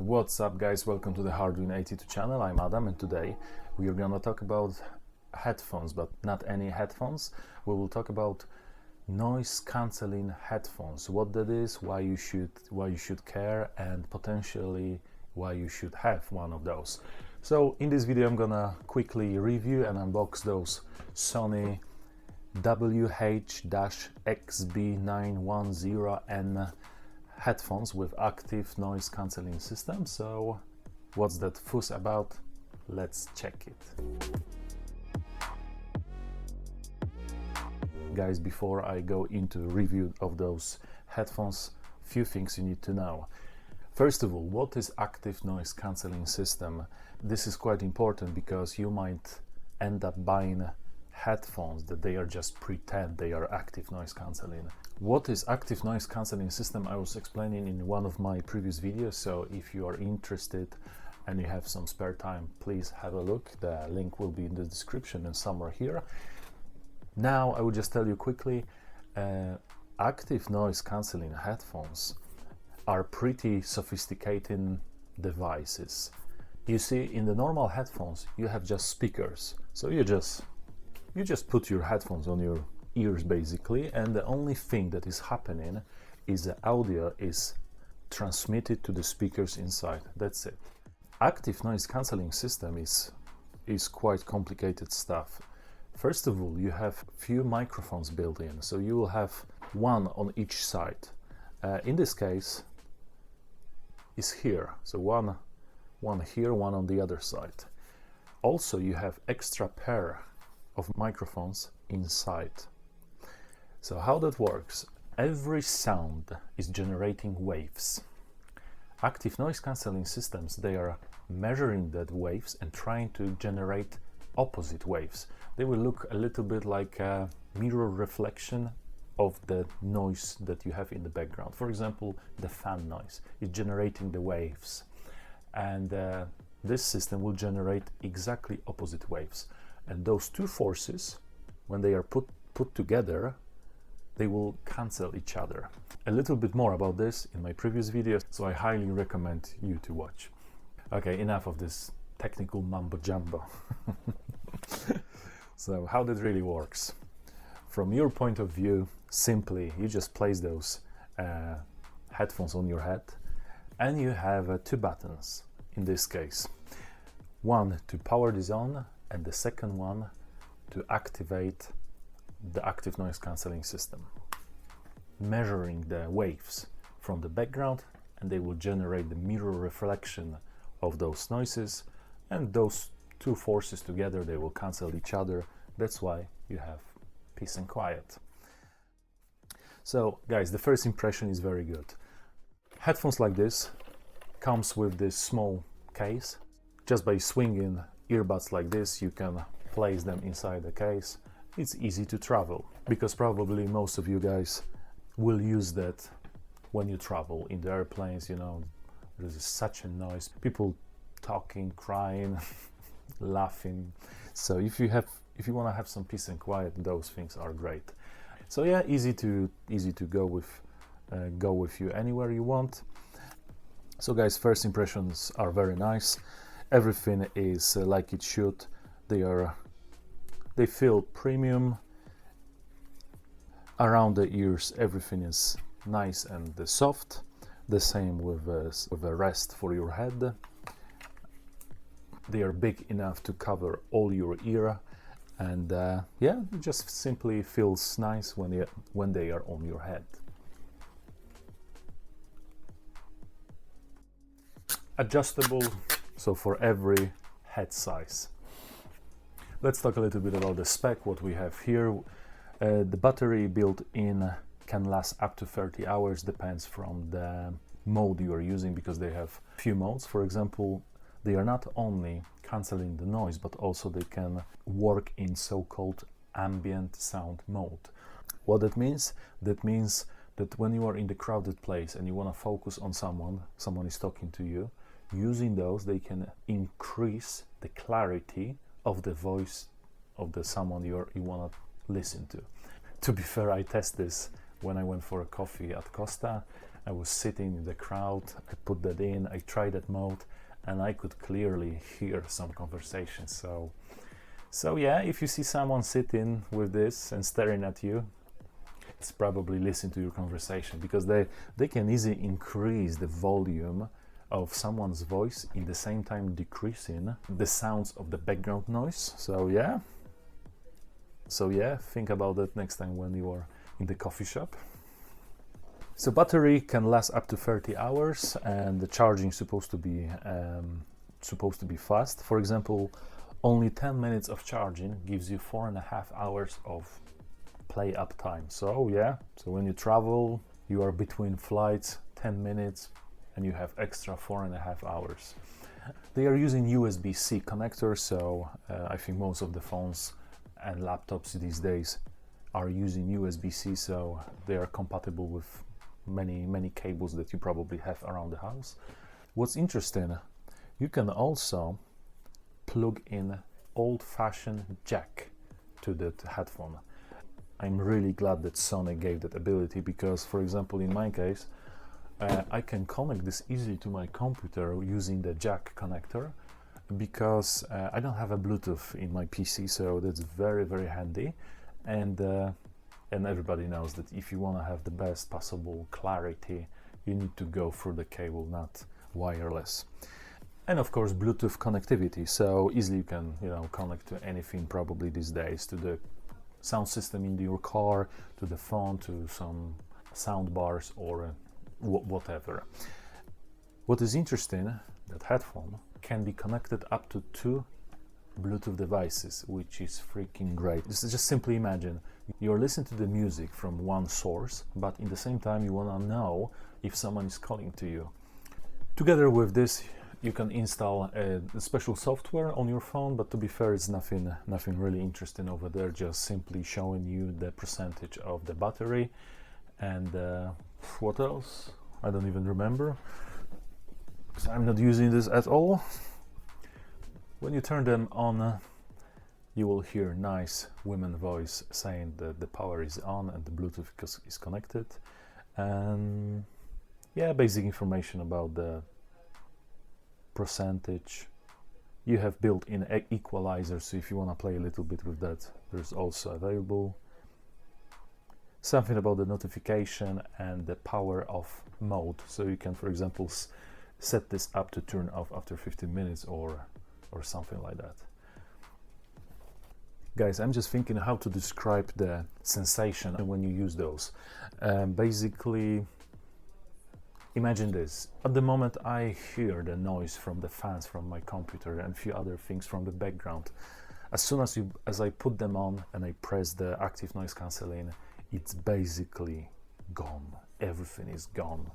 What's up guys, welcome to the Hardwin82 channel. I'm Adam and today we are gonna talk about headphones, but not any headphones. We will talk about noise cancelling headphones, what that is, why you should care, and potentially why you should have one of those. So in this video I'm gonna quickly review and unbox those Sony WH-XB910N headphones with active noise cancelling system. So what's that fuss about? Let's check it. Guys, before I go into review of those headphones, few things you need to know. First of all, what is active noise cancelling system? This is quite important because you might end up buying headphones that they are just pretend they are active noise cancelling. What is active noise cancelling system? I was explaining in one of my previous videos, so if you are interested and you have some spare time, please have a look. The link will be in the description and somewhere here. Now I will just tell you quickly, active noise cancelling headphones are pretty sophisticated devices. You see, in the normal headphones you have just speakers, so you just put your headphones on your ears basically, and the only thing that is happening is the audio is transmitted to the speakers inside. That's it. Active noise cancelling system is quite complicated stuff. First of all, you have few microphones built in, so you will have one on each side. In this case is here, so one here, one on the other side. Also you have extra pair of microphones inside. So how that works, every sound is generating waves. Active noise cancelling systems, they are measuring that waves and trying to generate opposite waves. They will look a little bit like a mirror reflection of the noise that you have in the background. For example, the fan noise is generating the waves, and this system will generate exactly opposite waves. And those two forces, when they are put together, they will cancel each other. A little bit more about this in my previous videos, so I highly recommend you to watch. Okay, enough of this technical mumbo jumbo. So how that really works? From your point of view, simply you just place those headphones on your head, and you have two buttons in this case. One to power this on, and the second one to activate the active noise cancelling system, measuring the waves from the background, and they will generate the mirror reflection of those noises, and those two forces together, they will cancel each other. That's why you have peace and quiet. So guys, the first impression is very good. Headphones like this comes with this small case. Just by swinging earbuds like this, you can place them inside the case. It's easy to travel, because probably most of you guys will use that when you travel in the airplanes. You know, there's such a noise, people talking, crying, laughing. So if you want to have some peace and quiet, those things are great. So yeah, easy to go with you anywhere you want. So guys, first impressions are very nice. Everything is like it should. They feel premium. Around the ears, everything is nice and soft. The same with a rest for your head. They are big enough to cover all your ear, and yeah, it just simply feels nice when they are on your head. Adjustable, so for every head size. Let's talk a little bit about the spec, what we have here. The battery built in can last up to 30 hours, depends from the mode you are using, because they have few modes. For example, they are not only cancelling the noise, but also they can work in so-called ambient sound mode. What that means? That means that when you are in the crowded place and you want to focus on someone is talking to you, using those, they can increase the clarity of the voice of the someone you want to listen to. To be fair, I test this when I went for a coffee at Costa. I was sitting in the crowd, I put that in, I tried that mode, and I could clearly hear some conversations. So yeah, if you see someone sitting with this and staring at you, it's probably listening to your conversation, because they can easily increase the volume of someone's voice in the same time decreasing the sounds of the background noise. So yeah, think about that next time when you are in the coffee shop. So battery can last up to 30 hours, and the charging is supposed to be fast. For example, only 10 minutes of charging gives you 4.5 hours of play up time. So yeah, so when you travel, you are between flights, 10 minutes, and you have extra 4.5 hours. They are using USB-C connector, so I think most of the phones and laptops these days are using USB-C, so they are compatible with many cables that you probably have around the house. What's interesting, you can also plug in old-fashioned jack to that headphone. I'm really glad that Sony gave that ability, because, for example, in my case, I can connect this easily to my computer using the jack connector, because I don't have a Bluetooth in my PC, so that's very handy. And everybody knows that if you want to have the best possible clarity, you need to go through the cable, not wireless. And of course, Bluetooth connectivity, so easily you can, connect to anything probably these days, to the sound system in your car, to the phone, to some sound bars, or whatever. What is interesting, that headphone can be connected up to 2 Bluetooth devices, which is freaking great. Just simply imagine you're listening to the music from one source, but in the same time you want to know if someone is calling to you. Together with this, you can install a special software on your phone, but to be fair, it's nothing really interesting over there, just simply showing you the percentage of the battery. And what else? I don't even remember, because I'm not using this at all. When you turn them on, you will hear nice women voice saying that the power is on and the Bluetooth is connected. And yeah, basic information about the percentage. You have built-in equalizer, so if you want to play a little bit with that, there's also available. Something about the notification and the power off mode, so you can, for example, set this up to turn off after 15 minutes or something like that. Guys, I'm just thinking how to describe the sensation when you use those. Basically, imagine this. At the moment, I hear the noise from the fans from my computer and a few other things from the background. As soon as I put them on and I press the active noise cancelling, it's basically gone. Everything is gone.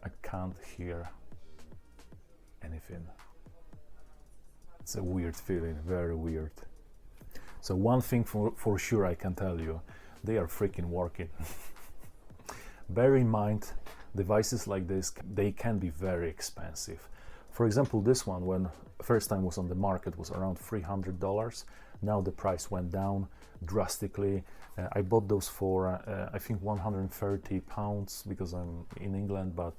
I can't hear anything. It's a weird feeling, very weird. So one thing for sure I can tell you, they are freaking working. Bear in mind, devices like this, they can be very expensive. For example, this one, when first time was on the market, was around $300. Now the price went down drastically. I bought those for I think 130 pounds, because I'm in England, but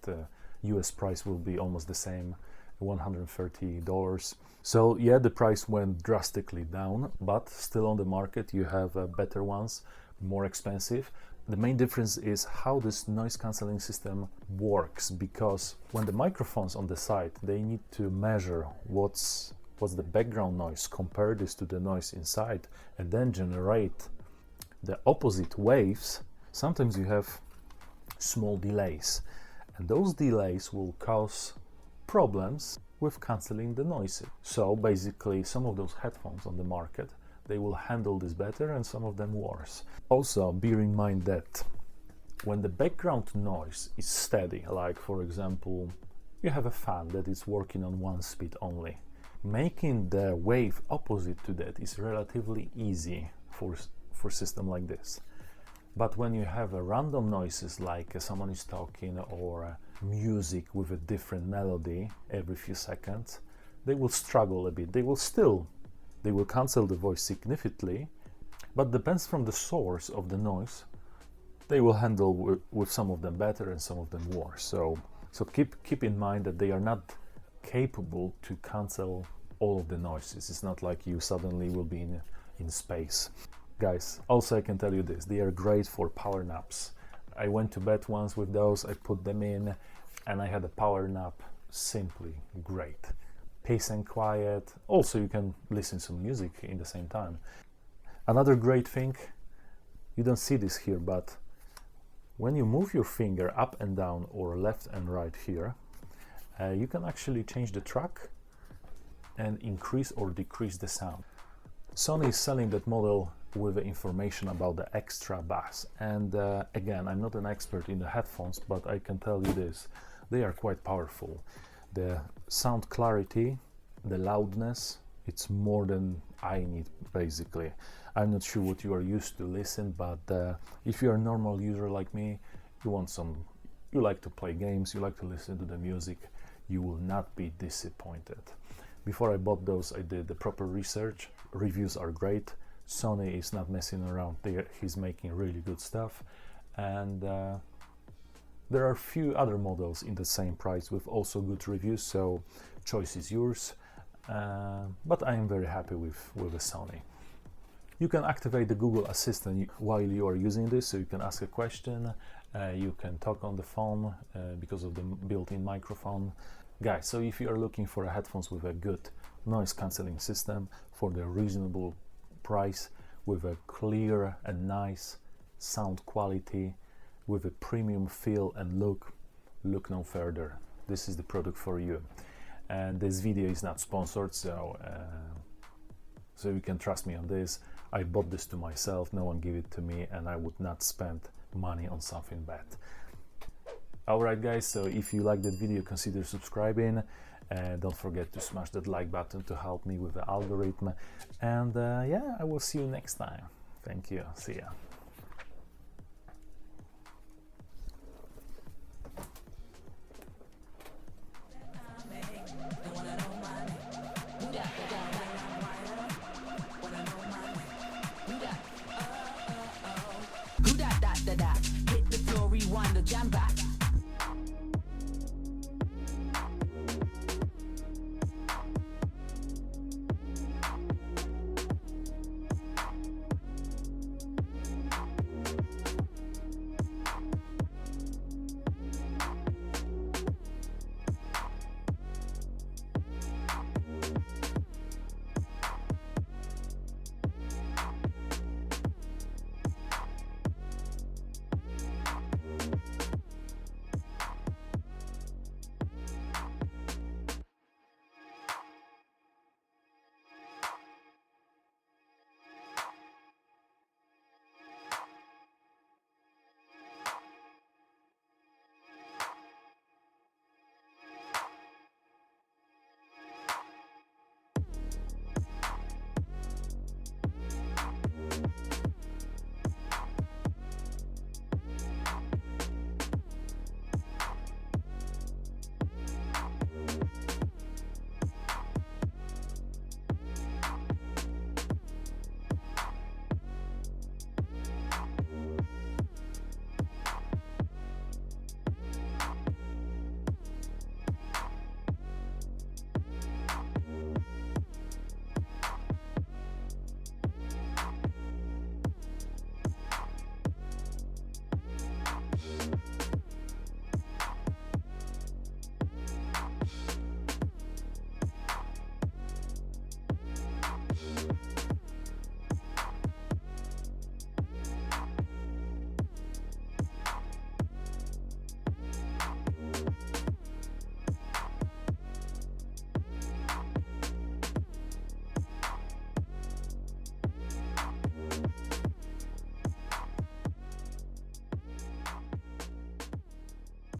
US price will be almost the same, $130. So yeah, the price went drastically down, but still on the market you have better ones, more expensive. The main difference is how this noise cancelling system works, because when the microphones on the side, they need to measure what's the background noise, compare this to the noise inside, and then generate the opposite waves. Sometimes you have small delays, and those delays will cause problems with cancelling the noise. So basically, some of those headphones on the market, they will handle this better, and some of them worse. Also, bear in mind that when the background noise is steady, like for example, you have a fan that is working on one speed only, making the wave opposite to that is relatively easy for system like this. But when you have a random noises, like someone is talking, or music with a different melody every few seconds, they will struggle a bit. They will cancel the voice significantly, but depends from the source of the noise, they will handle with some of them better and some of them worse. So keep in mind that they are not capable to cancel all of the noises. It's not like you suddenly will be in space. Guys, also I can tell you this, they are great for power naps. I went to bed once with those, I put them in, and I had a power nap. Simply great. Peace and quiet. Also you can listen to music in the same time. Another great thing, you don't see this here, but when you move your finger up and down or left and right here, you can actually change the track and increase or decrease the sound. Sony is selling that model with the information about the extra bass, and again, I'm not an expert in the headphones, but I can tell you this, they are quite powerful. The sound clarity, the loudness, it's more than I need basically. I'm not sure what you are used to listen, but if you're a normal user like me, you like to play games, you like to listen to the music, you will not be disappointed. Before I bought those, I did the proper research. Reviews are great. Sony is not messing around. He's making really good stuff, and there are few other models in the same price with also good reviews, so choice is yours. But I am very happy with the Sony. You can activate the Google Assistant while you are using this, so you can ask a question, you can talk on the phone because of the built-in microphone. Guys, so if you are looking for headphones with a good noise cancelling system for the reasonable price, with a clear and nice sound quality, with a premium feel and look no further. This is the product for you. And this video is not sponsored, so you can trust me on this. I bought this to myself, no one gave it to me, and I would not spend money on something bad. Alright guys, so if you like that video, consider subscribing, and don't forget to smash that like button to help me with the algorithm, and yeah, I will see you next time. Thank you, see ya.